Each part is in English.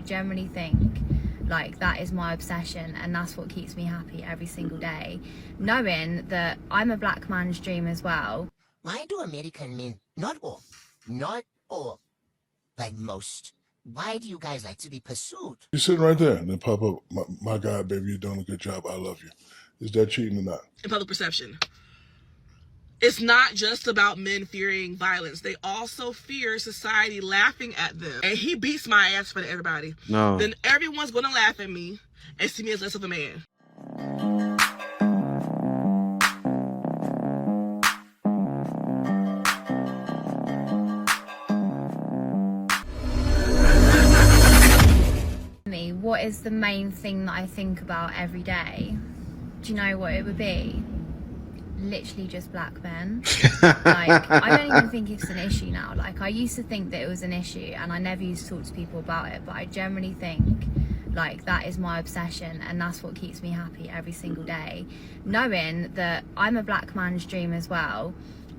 generally think like that is my obsession, and that's what keeps me happy every single day, knowing that I'm a black man's dream as well. Why do American men, not all, but most, why do you guys like to be pursued? You're sitting right there, and then pop up, my God, baby, you're doing a good job. I love you. Is that cheating or not? In public perception. It's not just about men fearing violence. They also fear society laughing at them. And he beats my ass for everybody. No. Then everyone's going to laugh at me and see me as less of a man. What is the main thing that I think about every day? Do you know what it would be? Literally just black men. Like, I don't even think it's an issue now. Like, I used to think that it was an issue and I never used to talk to people about it, but I generally think like that is my obsession, and that's what keeps me happy every single day, knowing that I'm a black man's dream as well,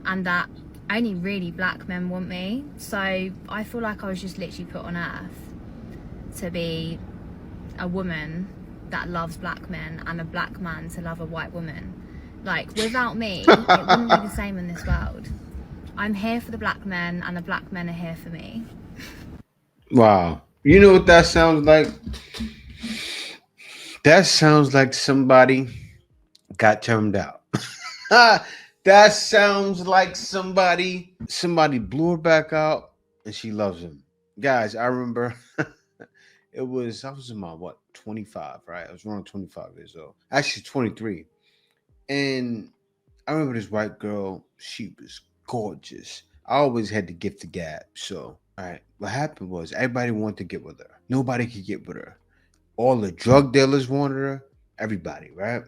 and that only really black men want me. So I feel like I was just literally put on earth to be a woman that loves black men and a black man to love a white woman. Like, without me, it wouldn't be the same in this world. I'm here for the black men, and the black men are here for me. Wow. You know what that sounds like? That sounds like somebody got termed out. That sounds like somebody blew her back out and she loves him. Guys, I remember I was in my 25, right? I was around 25 years old. Actually 23. And I remember this white girl, she was gorgeous. I always had the gift of gab. So, all right, what happened was everybody wanted to get with her. Nobody could get with her. All the drug dealers wanted her. Everybody, right?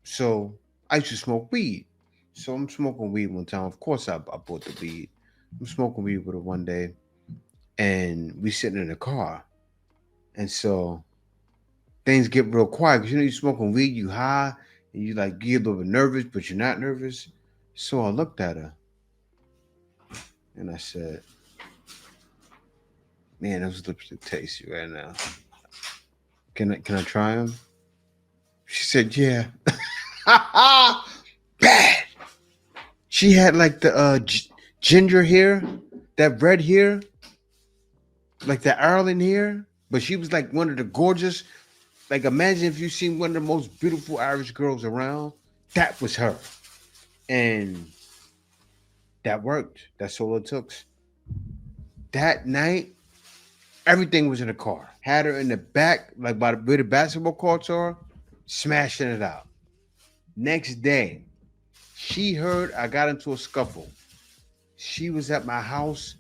So I used to smoke weed. So I'm smoking weed one time. Of course, I bought the weed. I'm smoking weed with her one day. And we sitting in the car. And so things get real quiet. Because, you're smoking weed, you high. And you like get a little bit nervous, but you're not nervous. So I looked at her. And I said, man, those lipstick tasty right now. Can I try them? She said, yeah. Bad. She had like the ginger hair, that red hair, like the Ireland hair. But she was like one of the gorgeous, like imagine if you seen one of the most beautiful Irish girls around. That was her. And that worked. That's all it took. That night, everything was in the car. Had her in the back, like by where the basketball courts are, smashing it out. Next day, she heard I got into a scuffle. She was at my house,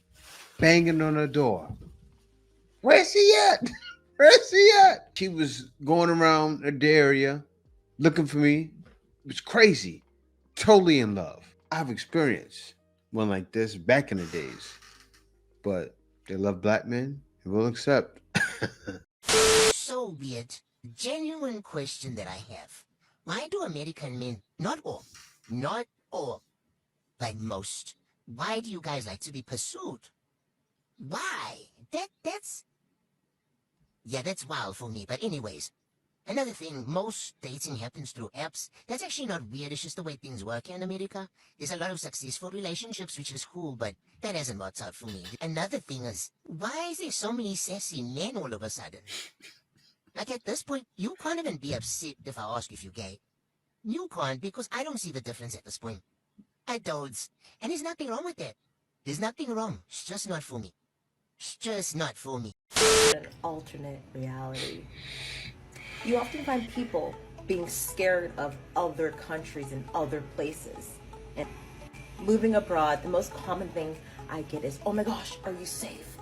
banging on the door. Where's he at? Where's he at? She was going around the area looking for me. It was crazy. Totally in love. I've experienced one like this back in the days. But they love black men and will accept. So weird. Genuine question that I have. Why do American men, not all, but most, why do you guys like to be pursued? Why? That's wild for me. But anyways, another thing, most dating happens through apps. That's actually not weird. It's just the way things work in America. There's a lot of successful relationships, which is cool, but that hasn't worked out for me. Another thing is, why is there so many sassy men all of a sudden? Like at this point, you can't even be upset if I ask if you're gay. You can't, because I don't see the difference at this point. I don't. And there's nothing wrong with that. There's nothing wrong. It's just not for me. It's just not for me. An alternate reality. You often find people being scared of other countries and other places. And moving abroad, the most common thing I get is, oh my gosh, are you safe?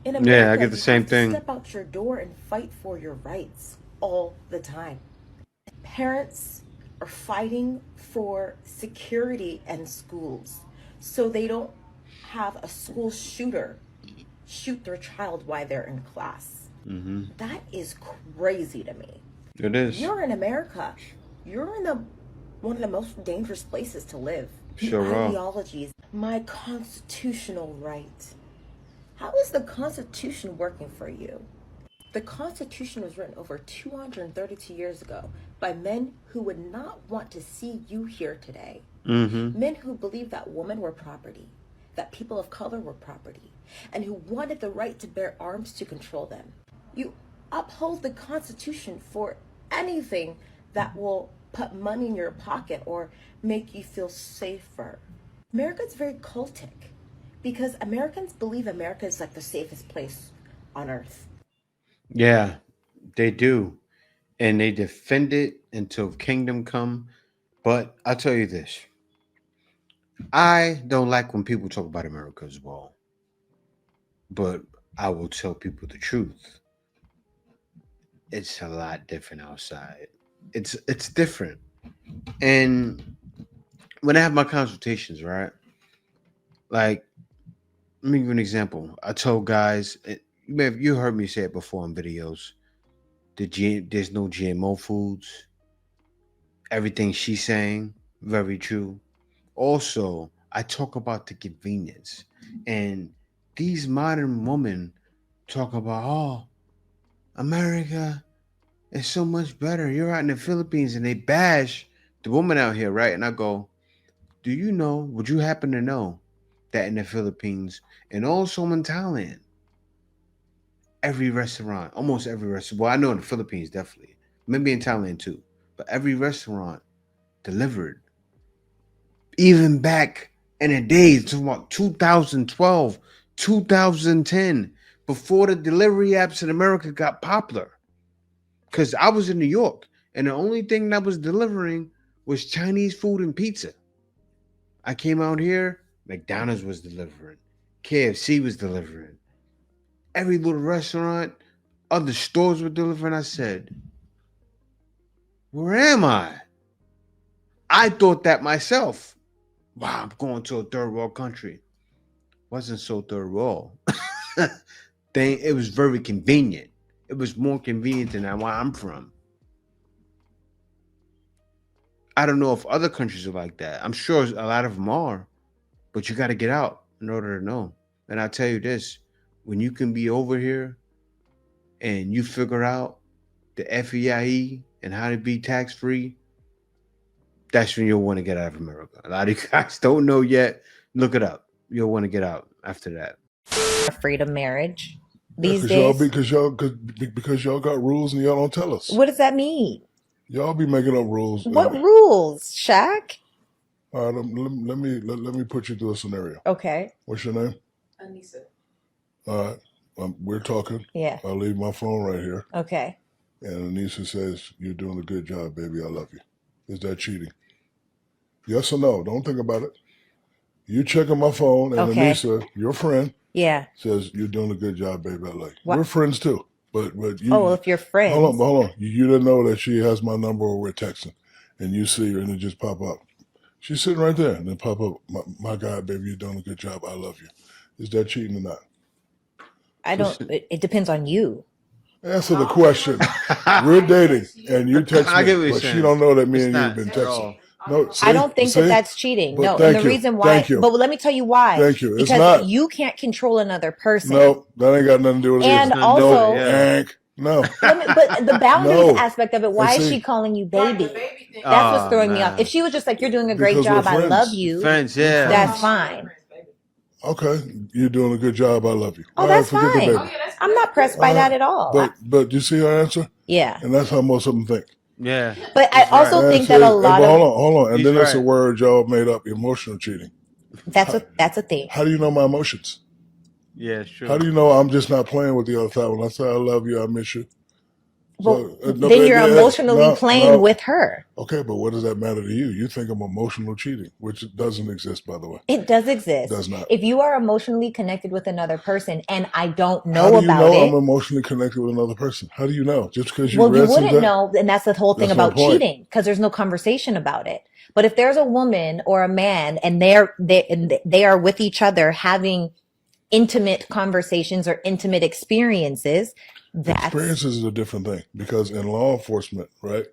In America, Yeah, I get the same thing. Step out your door and fight for your rights all the time. Parents are fighting for security in schools so they don't have a school shooter shoot their child while they're in class. Mm-hmm. That is crazy to me. It is. You're in America. You're in one of the most dangerous places to live. Sure are. Ideologies. My constitutional right. How is the Constitution working for you? The Constitution was written over 232 years ago by men who would not want to see you here today. Men who believed that women were property, that people of color were property, and who wanted the right to bear arms to control them. You uphold the Constitution for anything that will put money in your pocket or make you feel safer. America's very cultic because Americans believe America is like the safest place on earth. Yeah, they do. And they defend it until kingdom come. But I'll tell you this. I don't like when people talk about America as well. But I will tell people the truth. It's a lot different outside. It's different. And when I have my consultations, right? Like, let me give you an example. I told guys, you heard me say it before in videos. There's no GMO foods. Everything she's saying, very true. Also, I talk about the convenience. And these modern women talk about, oh, America is so much better. You're out in the Philippines and they bash the woman out here, right? And I go, would you happen to know that in the Philippines and also in Thailand, almost every restaurant, well, I know in the Philippines, definitely, maybe in Thailand too, but every restaurant delivered, even back in the days, to about 2012, 2010, before the delivery apps in America got popular. Because I was in New York, and the only thing that was delivering was Chinese food and pizza. I came out here, McDonald's was delivering, KFC was delivering, every little restaurant, other stores were delivering. I said, where am I? I thought that myself. Wow, I'm going to a third world country. Wasn't so third world. It was very convenient. It was more convenient than where I'm from. I don't know if other countries are like that. I'm sure a lot of them are, but you got to get out in order to know. And I'll tell you this, when you can be over here and you figure out the FEIE and how to be tax-free, that's when you'll want to get out of America. A lot of you guys don't know yet. Look it up. You'll want to get out after that. Afraid of marriage these Because days. because y'all got rules and y'all don't tell us. What does that mean? Y'all be making up rules. What rules, Shaq? All right, let me put you through a scenario. Okay. What's your name? Anissa. All right, we're talking. Yeah. I'll leave my phone right here. Okay. And Anissa says, "You're doing a good job, baby. I love you." Is that cheating? Yes or no? Don't think about it. You checking my phone, and Okay. Anissa, your friend, Yeah. says, "You're doing a good job, baby. I like you." What? We're friends too. But you. Oh, well, if you're friends. Hold on. You didn't know that she has my number or we're texting, and you see her and it just pop up. She's sitting right there, and then pop up. My God, baby, you're doing a good job. I love you. Is that cheating or not? I don't. It depends on you. Answer the question. We're dating, and you text I get what me, you're but she saying. don't know that me It's and you not have been at all. texting. No, see, I don't think see? that that's cheating. But No, and thank the you. reason why. Thank you. But let me tell you why. Thank you. It's Because not. you can't control another person. No, that ain't got nothing to do with it. And either. also, Yeah. Hank, no. but the boundaries No. aspect of it. Why And is see- she calling you baby? That's Oh, what's throwing me man. off. If she was just like, "You're doing a great Because job. we're I friends. love you," Friends, yeah. that's fine. Okay, you're doing a good job. I love you. Oh, All right, that's forget the fine. baby. I'm not pressed by that at all. But you see her answer, Yeah. and that's how most of them think. Yeah. But I That's right. also And think see, that a but lot of hold on, and He's then it's a right. word y'all made up: emotional cheating. that's a thing. How do you know my emotions? Yeah, sure. How do you know I'm just not playing with the other side when I say I love you, I miss you? Well, then you're emotionally playing with her. Okay, but what does that matter to you? You think I'm emotional cheating, which doesn't exist, by the way. It does exist. Does not. If you are emotionally connected with another person and I don't How know do you about know it, I'm emotionally connected with another person? How do you know? Just because you well, you read wouldn't something? know, and that's the whole thing That's my about point. cheating, because there's no conversation about it. But if there's a woman or a man and they are with each other having intimate conversations or intimate experiences, that's Experiences is a different thing because in law enforcement, right?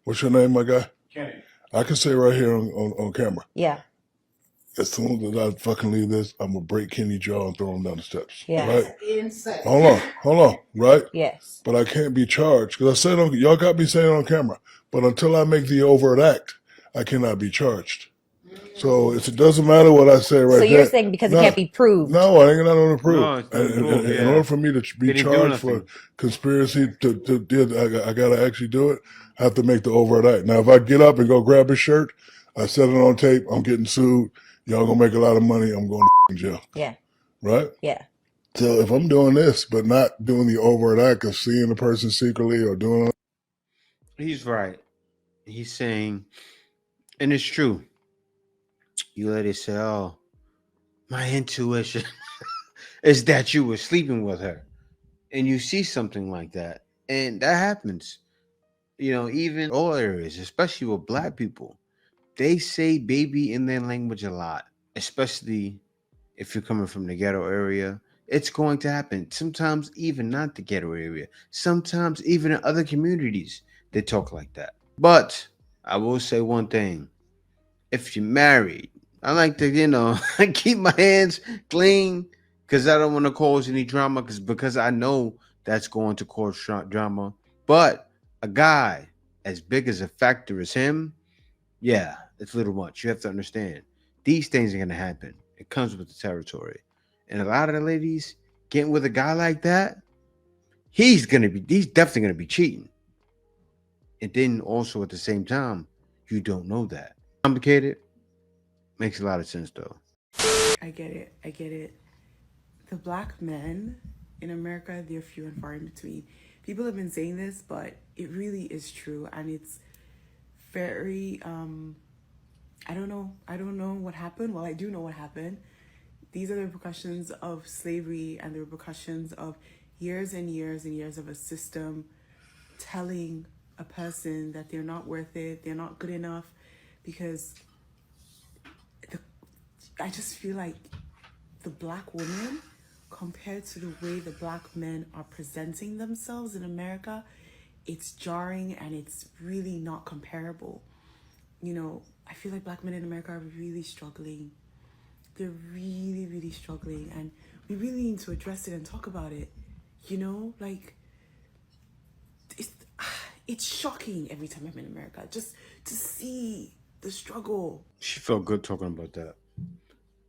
What's your name, my guy? Kenny. I can say right here on camera, yeah. as soon as I fucking leave this, I'm gonna break Kenny's jaw and throw him down the steps. Yeah. Right? Insane. Hold on, right? Yes. But I can't be charged because I said y'all got me saying it on camera. But until I make the overt act, I cannot be charged. So it doesn't matter what I say right So you're there. saying because it can't be proved? No, I ain't got nothing to prove. No, it's not proof, In yeah. order for me to be They didn't do charged for nothing. conspiracy I gotta actually do it. I have to make the overt act. Now, if I get up and go grab his shirt, I set it on tape. I'm getting sued. Y'all gonna make a lot of money. I'm going to jail. Yeah. Right? Yeah. So if I'm doing this, but not doing the overt act of seeing the person secretly or doing it, He's right. He's saying, and it's true. You let it say, oh, my intuition is that you were sleeping with her. And you see something like that. And that happens. You know, even all areas, especially with black people, they say baby in their language a lot, especially if you're coming from the ghetto area. It's going to happen. Sometimes even not the ghetto area. Sometimes even in other communities, they talk like that. But I will say one thing. If you're married, I like to, keep my hands clean because I don't want to cause any drama because I know that's going to cause drama. But a guy as big as a factor as him, yeah, it's a little much. You have to understand. These things are going to happen. It comes with the territory. And a lot of the ladies getting with a guy like that, he's definitely going to be cheating. And then also at the same time, you don't know that. Complicated. Makes a lot of sense though. I get it. The black men in America, they're few and far in between. People have been saying this, but it really is true. And it's very, I don't know what happened. Well, I do know what happened. These are the repercussions of slavery and the repercussions of years and years and years of a system telling a person that they're not worth it, they're not good enough, because I just feel like the black woman, compared to the way the black men are presenting themselves in America, it's jarring and it's really not comparable. I feel like black men in America are really struggling. They're really, really struggling, and we really need to address it and talk about it. It's shocking every time I'm in America just to see the struggle. She felt good talking about that.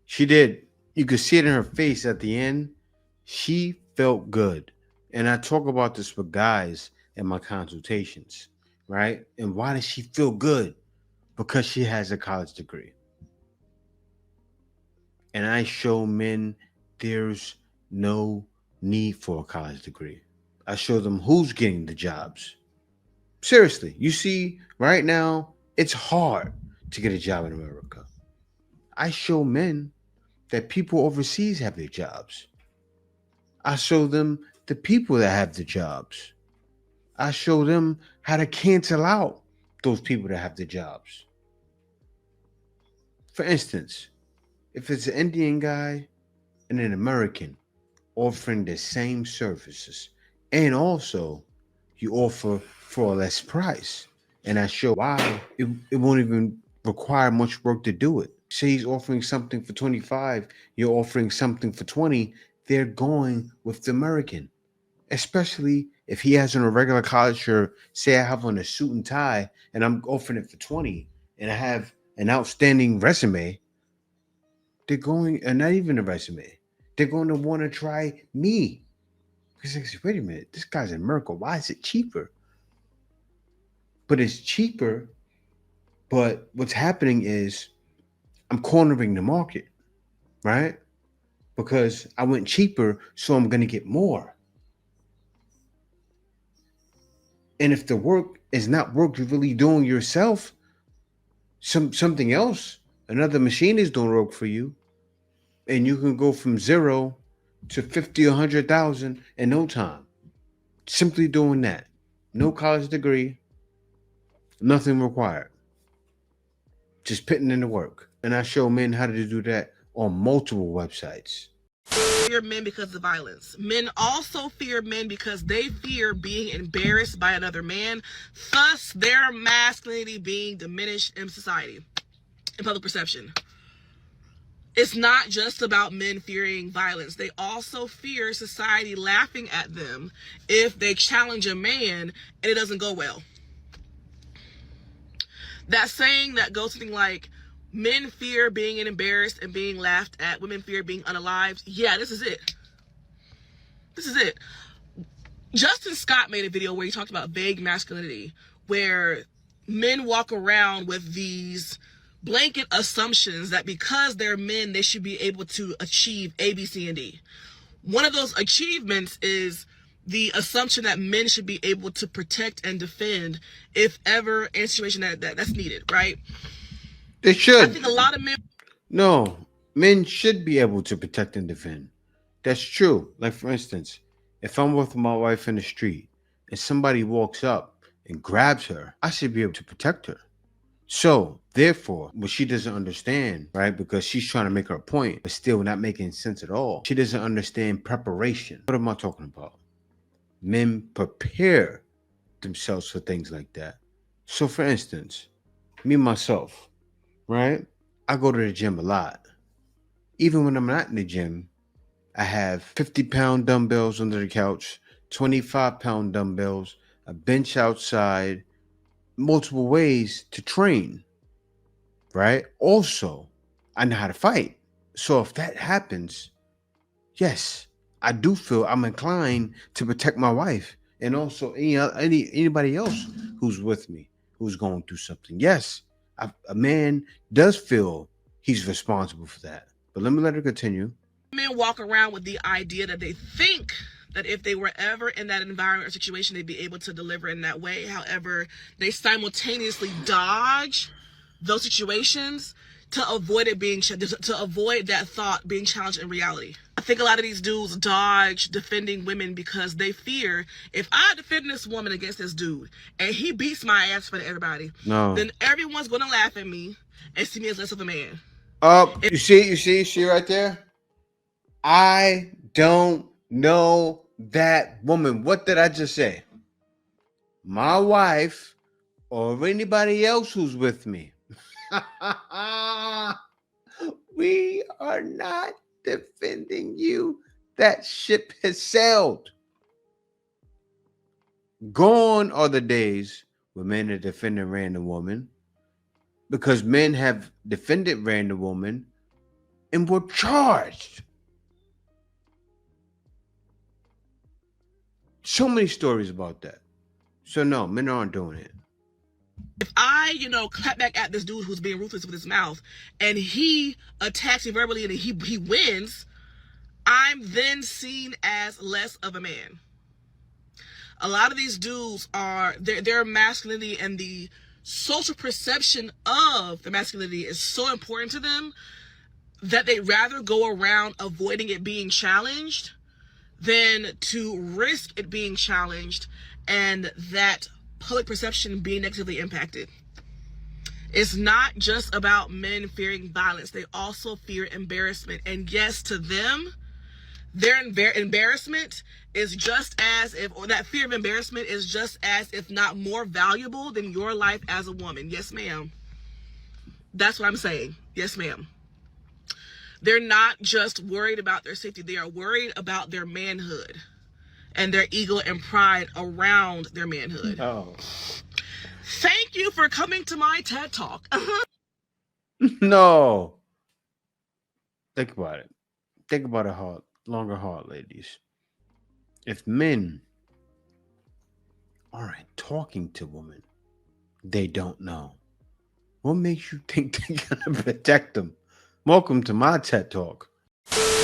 She did. You could see it in her face at the end. She felt good. And I talk about this with guys in my consultations, right? And why does she feel good? Because she has a college degree. And I show men there's no need for a college degree. I show them who's getting the jobs. Seriously, you see, right now, it's hard to get a job in America. I show men that people overseas have their jobs. I show them the people that have the jobs. I show them how to cancel out those people that have the jobs. For instance, if it's an Indian guy and an American offering the same services, and also you offer for a less price, and I show why it won't even require much work to do it. Say he's offering something for 25, you're offering something for 20, they're going with the American. Especially if he has on a regular college shirt, say I have on a suit and tie and I'm offering it for 20 and I have an outstanding resume, they're going, and not even a resume, they're going to want to try me. Because they say, wait a minute, this guy's in America. Why is it cheaper? But it's cheaper, but what's happening is I'm cornering the market, right? Because I went cheaper, so I'm going to get more. And if the work is not work you're really doing yourself, something else, another machine is doing work for you, and you can go from 0 to 50 or 100,000 in no time. Simply doing that. No college degree, nothing required. Just putting in the work. And I show men how to do that on multiple websites. Fear men because of violence. Men also fear men because they fear being embarrassed by another man, thus their masculinity being diminished in society, in public perception. It's not just about men fearing violence. They also fear society laughing at them if they challenge a man and it doesn't go well. That saying that goes something like, men fear being embarrassed and being laughed at, women fear being unalived. Yeah, this is it. This is it. Justin Scott made a video where he talked about vague masculinity, where men walk around with these blanket assumptions that because they're men, they should be able to achieve A, B, C, and D. One of those achievements is the assumption that men should be able to protect and defend if ever in a situation that's needed, right? They should. I think a lot of men... No, men should be able to protect and defend. That's true. Like, for instance, if I'm with my wife in the street and somebody walks up and grabs her, I should be able to protect her. So, therefore, what she doesn't understand, right, because she's trying to make her point, but still not making sense at all. She doesn't understand preparation. What am I talking about? Men prepare themselves for things like that. So, for instance, me, myself, right, I go to the gym a lot. Even when I'm not in the gym, I have 50-pound dumbbells under the couch, 25-pound dumbbells, a bench outside, multiple ways to train, right? Also, I know how to fight. So if that happens, yes, I do feel I'm inclined to protect my wife and also anybody else who's with me, who's going through something. Yes, a man does feel he's responsible for that. But let me let her continue. Men walk around with the idea that they think that if they were ever in that environment or situation, they'd be able to deliver in that way. However, they simultaneously dodge those situations to avoid that thought being challenged in reality. I think a lot of these dudes dodge defending women because they fear, if I defend this woman against this dude and he beats my ass for everybody, then everyone's gonna laugh at me and see me as less of a man. You see right there? I don't know that woman. What did I just say? My wife or anybody else who's with me. We are not defending you. That ship has sailed. Gone are the days where men are defending random women, because men have defended random women and were charged. So many stories about that. So no, men aren't doing it. If I, clap back at this dude who's being ruthless with his mouth and he attacks me verbally and he wins, I'm then seen as less of a man. A lot of these dudes their masculinity and the social perception of the masculinity is so important to them that they'd rather go around avoiding it being challenged than to risk it being challenged and that public perception being negatively impacted. It's not just about men fearing violence. They also fear embarrassment. And yes, to them, their embarrassment is just as if, or that fear of embarrassment is just as, if not more valuable than your life as a woman. Yes, ma'am. That's what I'm saying. Yes, ma'am. They're not just worried about their safety. They are worried about their manhood and their ego and pride around their manhood. Oh. Thank you for coming to my TED Talk. No. Think about it. Think about it longer hard, ladies. If men aren't talking to women they don't know, what makes you think they're going to protect them? Welcome to my TED Talk.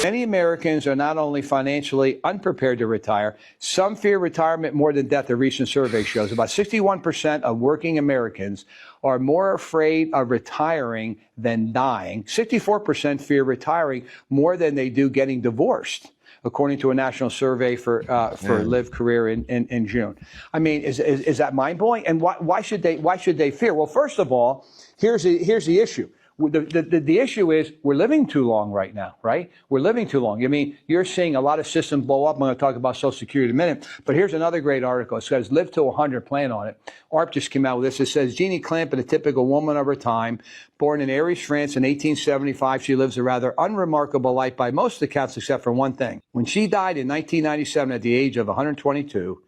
Many Americans are not only financially unprepared to retire, some fear retirement more than death, a recent survey shows. About 61% of working Americans are more afraid of retiring than dying. 64% fear retiring more than they do getting divorced, according to a national survey for Live Career in June. I mean, is that mind-blowing? And why should they fear? Well, first of all, here's the issue. The issue is we're living too long right now, right? We're living too long. I mean, you're seeing a lot of systems blow up. I'm going to talk about Social Security in a minute. But here's another great article. It says, Live to 100 plan on it. ARP just came out with this. It says, Jeannie Clamp, a typical woman of her time, born in Aries, France in 1875. She lives a rather unremarkable life by most accounts except for one thing. When she died in 1997 at the age of 122,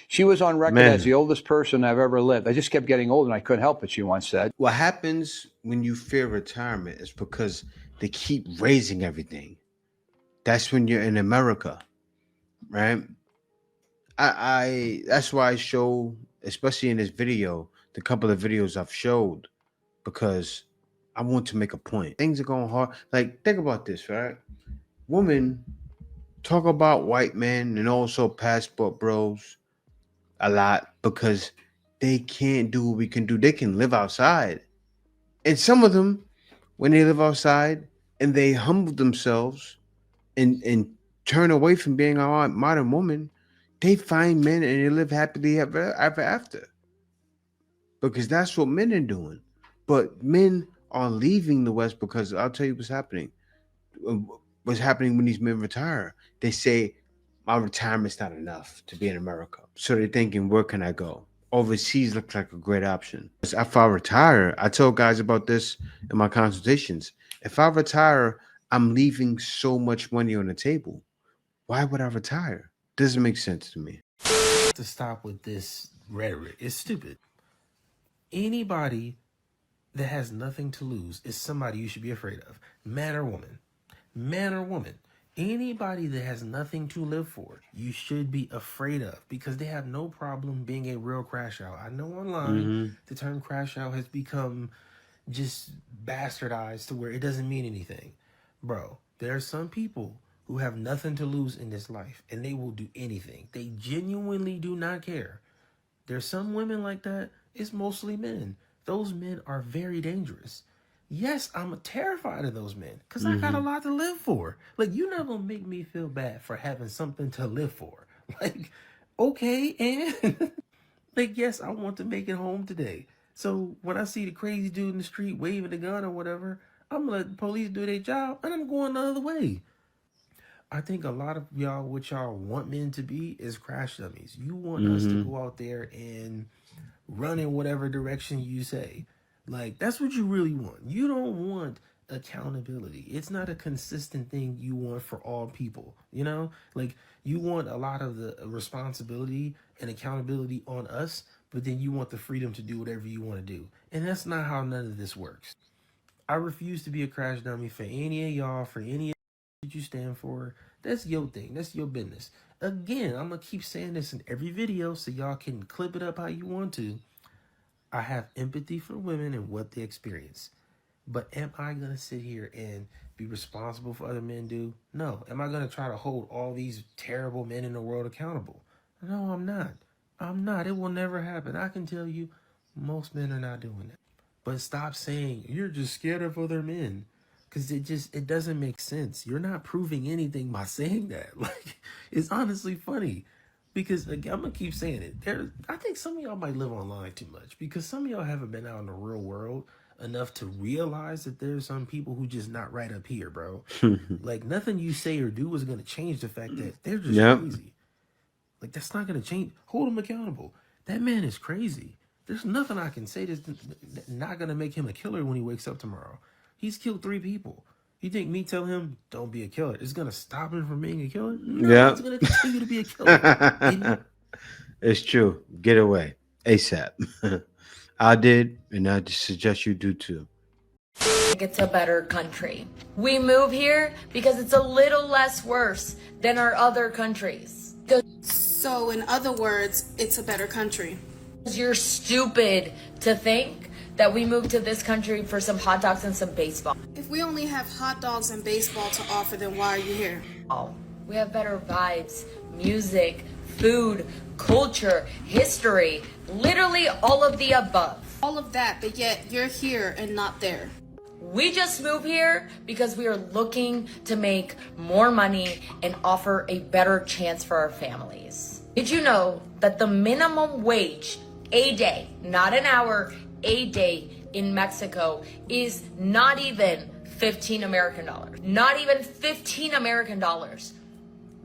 she was on record as the oldest person I've ever lived. I just kept getting older and I couldn't help it, she once said. What happens when you fear retirement is because they keep raising everything. That's when you're in America, right? I that's why I show, especially in this video, the couple of videos I've showed, because I want to make a point. Things are going hard. Like, think about this, right? Women talk about white men and also passport bros a lot because they can't do what we can do. They can live outside. And some of them, when they live outside and they humble themselves and turn away from being a modern woman, they find men and they live happily ever after. Because that's what men are doing. But men are leaving the West because I'll tell you what's happening. What's happening when these men retire? They say, my retirement's not enough to be in America. So they're thinking, where can I go? Overseas looks like a great option. If I retire, I tell guys about this in my consultations. If I retire, I'm leaving so much money on the table. Why would I retire? Doesn't make sense to me. To stop with this rhetoric. It's stupid. Anybody that has nothing to lose is somebody you should be afraid of. Man or woman. Man or woman. Anybody that has nothing to live for, you should be afraid of because they have no problem being a real crash out. I know online the term crash out has become just bastardized to where it doesn't mean anything. Bro, there are some people who have nothing to lose in this life and they will do anything. They genuinely do not care. There's some women like that. It's mostly men. Those men are very dangerous. Yes, I'm terrified of those men because I got a lot to live for. Like, you're not going to make me feel bad for having something to live for. Like, okay, and like, yes, I want to make it home today. So when I see the crazy dude in the street waving the gun or whatever, I'm going to let the police do their job and I'm going the other way. I think a lot of y'all, what y'all want men to be is crash dummies. You want us to go out there and run in whatever direction you say. Like, that's what you really want. You don't want accountability. It's not a consistent thing you want for all people, you know? Like, you want a lot of the responsibility and accountability on us, but then you want the freedom to do whatever you want to do. And that's not how none of this works. I refuse to be a crash dummy for any of y'all, for any of you stand for. That's your thing. That's your business. Again, I'm going to keep saying this in every video so y'all can clip it up how you want to. I have empathy for women and what they experience. But am I going to sit here and be responsible for other men do? No. Am I going to try to hold all these terrible men in the world accountable? No, I'm not. I'm not. It will never happen. I can tell you most men are not doing that. But stop saying you're just scared of other men. Because it doesn't make sense. You're not proving anything by saying that. Like, it's honestly funny. Because, again, I'm going to keep saying it. I think some of y'all might live online too much. Because some of y'all haven't been out in the real world enough to realize that there's some people who just not right up here, bro. Like, nothing you say or do is going to change the fact that they're just crazy. Like, that's not going to change. Hold them accountable. That man is crazy. There's nothing I can say that's not going to make him a killer when he wakes up tomorrow. He's killed 3 people. You think me telling him, don't be a killer, is going to stop him from being a killer? No, it's going to continue to be a killer. It's true. Get away. ASAP. I did, and I just suggest you do too. It's a better country. We move here because it's a little less worse than our other countries. So, in other words, it's a better country. You're stupid to think that we moved to this country for some hot dogs and some baseball. If we only have hot dogs and baseball to offer, then why are you here? Oh, we have better vibes, music, food, culture, history, literally all of the above. All of that, but yet you're here and not there. We just moved here because we are looking to make more money and offer a better chance for our families. Did you know that the minimum wage a day, not an hour, a day, in Mexico is not even 15 American dollars. Not even 15 American dollars.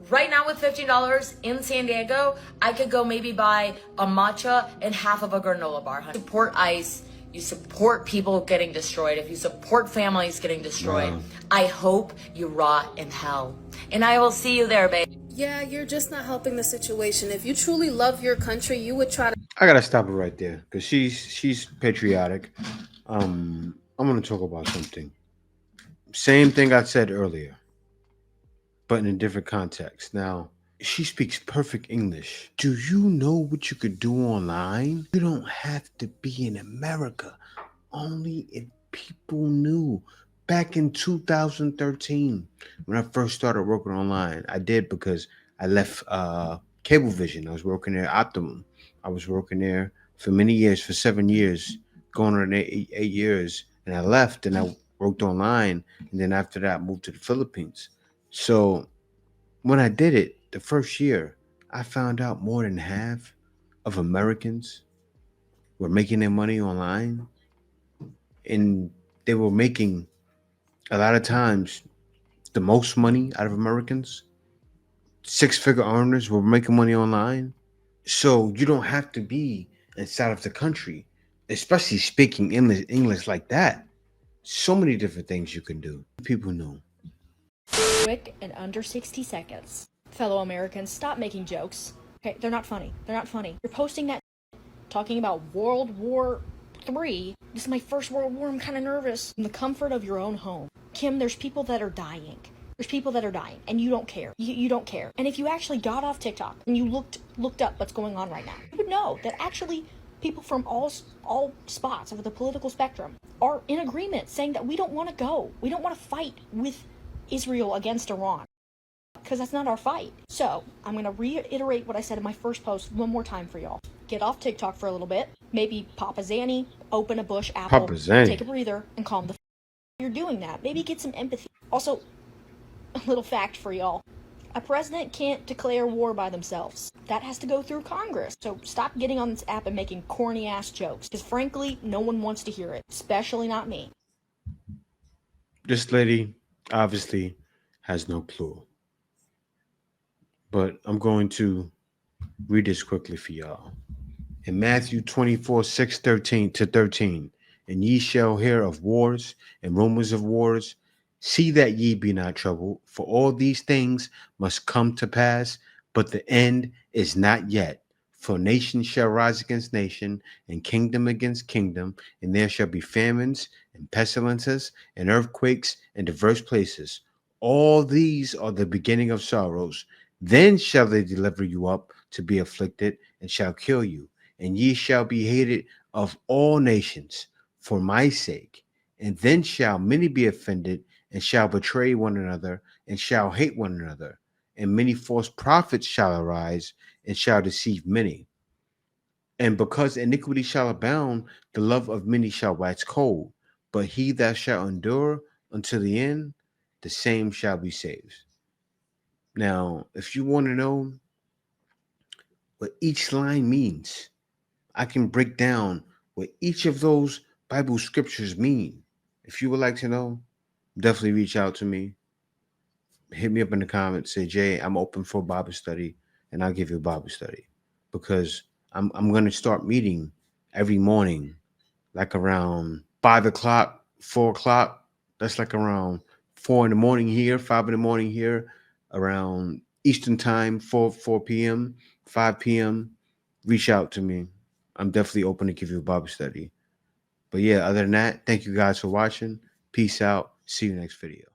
Right now with $15 in San Diego, I could go maybe buy a matcha and half of a granola bar. You support ICE, you support people getting destroyed. If you support families getting destroyed, Wow. I hope you rot in hell. And I will see you there, babe. Yeah, you're just not helping the situation. If you truly love your country, you would try to. I gotta stop her right there because she's patriotic. I'm gonna talk about something. Same thing I said earlier, but in a different context. Now, she speaks perfect English. Do you know what you could do online? You don't have to be in America. Only if people knew. Back in 2013, when I first started working online, I did because I left Cablevision. I was working there at Optimum. I was working there for many years, for 7 years, going on 8 years, and I left and I worked online. And then after that, I moved to the Philippines. So when I did it, the first year, I found out more than half of Americans were making their money online, and they were making a lot of times the most money out of Americans. Six-figure earners were making money online. So you don't have to be inside of the country, especially speaking English like that. So many different things you can do. People know. Quick and under 60 seconds. Fellow Americans, stop making jokes. Okay, they're not funny. They're not funny. You're posting that talking about World War III. This is my first World War. I'm kind of nervous. In the comfort of your own home. Kim, there's people that are dying. There's people that are dying, and you don't care. You don't care. And if you actually got off TikTok and you looked up what's going on right now, you would know that actually people from all spots of the political spectrum are in agreement saying that we don't want to go. We don't want to fight with Israel against Iran, because that's not our fight. So I'm going to reiterate what I said in my first post one more time for y'all. Get off TikTok for a little bit. Maybe pop a Zanny, open a Bush Apple, Papa Zanny. take a breather, and calm the you're doing that. Maybe get some empathy. Also, a little fact for y'all. A president can't declare war by themselves. That has to go through Congress. So stop getting on this app and making corny ass jokes. Because frankly, no one wants to hear it. Especially not me. This lady obviously has no clue. But I'm going to read this quickly for y'all. In Matthew 24, 6-13, and ye shall hear of wars and rumors of wars. See that ye be not troubled, for all these things must come to pass, but the end is not yet. For nation shall rise against nation, and kingdom against kingdom, and there shall be famines and pestilences and earthquakes in diverse places. All these are the beginning of sorrows. Then shall they deliver you up to be afflicted, and shall kill you, and ye shall be hated of all nations for my sake. And then shall many be offended, and shall betray one another, and shall hate one another. And many false prophets shall arise, and shall deceive many. And because iniquity shall abound, the love of many shall wax cold. But he that shall endure unto the end, the same shall be saved. Now, if you want to know what each line means, I can break down what each of those Bible scriptures mean. If you would like to know, definitely reach out to me. Hit me up in the comments. Say, Jay, I'm open for Bible study, and I'll give you a Bible study. Because I'm going to start meeting every morning, like around 5 o'clock, 4 o'clock. That's like around 4 in the morning here, 5 in the morning here, around Eastern time, 4 p.m., 5 p.m. Reach out to me. I'm definitely open to give you a Bible study. But yeah, other than that, thank you guys for watching. Peace out. See you next video.